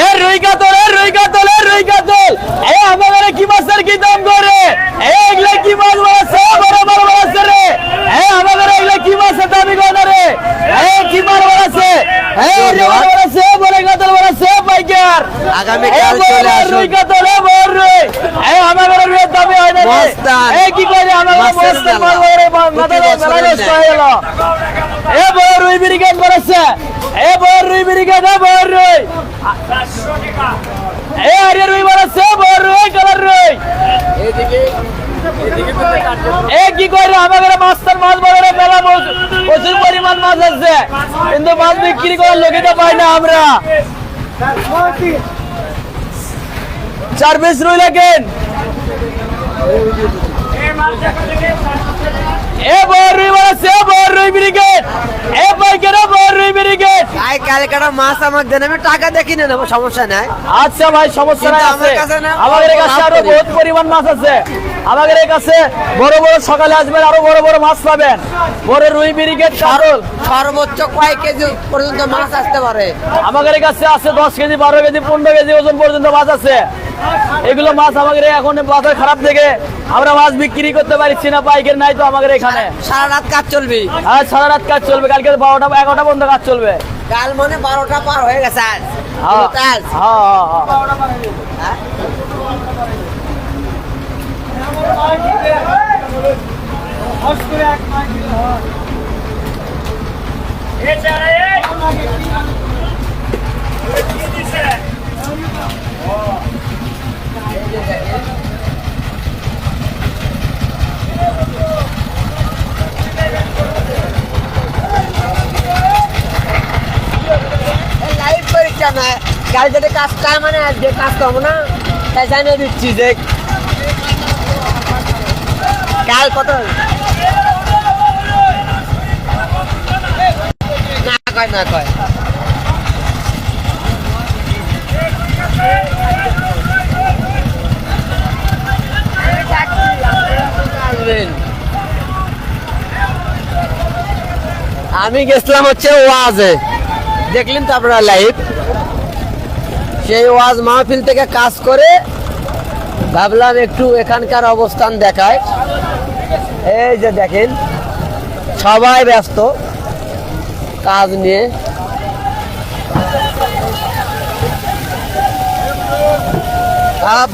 এ রুই কাতল, এ রুই কাতল, এ রুই কাতল। এ আমাদের কি মাছের কি দাম করে? এগুলা কি মাছ বলছে? বড় বড় বলছে রে। এ আমাদের এগুলা কি মাছের দামি করে রে? এ কি মাছ বলছে? এ রেওয়ার বলছে, বড় কাতল বলছে পাইকার। আগামী কাল চলে আসুন। রুই কাতল, এ বড় রুই। এ আমাদের রুইয়ের দামই হয় না রে। মস্তান। এ কি করে আমাদের মাছের মস্তান মেলা। মাছ রে, মাথায় প্রতি মেলা বছরের নষ্ট হয়ে গেল। এ বড় রুই ব্রিগেড বলছে। এ বড় রুই ব্রিগেড, এ বড় রুই। এ আরে রুই বলছে, বড় রুই, কালার রুই। এ কি করে আমাদের মাস্টার মাছ বড় রে, মেলা প্রচুর পরিমাণ মাছ আছে, কিন্তু মাছ বিক্রি করার লোকে তো পাই না আমরা। 4 পিস রুই লাগেন। এ বড় রুই বলছে, বড় রুই ব্রিগেড। এ পাইকার, বড় রুই ব্রিগেড। ভাই কালকাটা মাছ আমাকে দেন, আমি টাকা দেখি না নেবো, সমস্যা নাই। আচ্ছা ভাই, সমস্যা নাই, কিন্তু আছে আমার কাছে না, আমাদের কাছে আরো লাভ করি। বহুত পরিমাণ মাছ আছে। আমাদের কাছে বড় বড় সকালে আসবেন, আরো বড় বড় মাছ পাবেন। বড় রুই ব্রিগেড কাতল। সর্বোচ্চ কয় কেজি পর্যন্ত মাছ আসতে পারে? আমাদের কাছে আছে 10 কেজি, 12 কেজি, 15 কেজি ওজন পর্যন্ত মাছ আছে। এগুলো মাছ আমাদের এখন বাজার খারাপ থেকে আমরা মাছ বিক্রি করতে পারছি না, পাইকার নাই তো আমাদের এখানে। সারা রাত কাজ চলবে? আর সারা রাত কাজ চলবে, কালকে 12টা 11টা পর্যন্ত কাজ চলবে। কাল মানে 12টা পার হয়ে গেছে আজ। হ্যাঁ কাজ হ্যাঁ হ্যাঁ। লাইভ পরীক্ষা না, কাল যেটা কাজটা মানে আজকে কাজ করবো না, তাই জানিয়ে দিচ্ছি যে কাল কত না কয় না কয়। আমি গেছিলাম হচ্ছে ওয়াজে, দেখলেন তো আপনারা লাইভ। সেই ওয়াজ মাহফিল থেকে কাজ করে ভাবলাম একটু এখানকার অবস্থান দেখায়। এই যে দেখেন সবাই ব্যস্ত কাজ নিয়ে।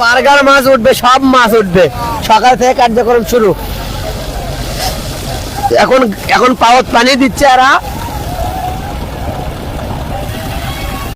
বার্গার মাছ উঠবে, সব মাছ উঠবে, সকাল থেকে কার্যক্রম শুরু। এখন এখন পাওয়ার পানি দিচ্ছে এরা।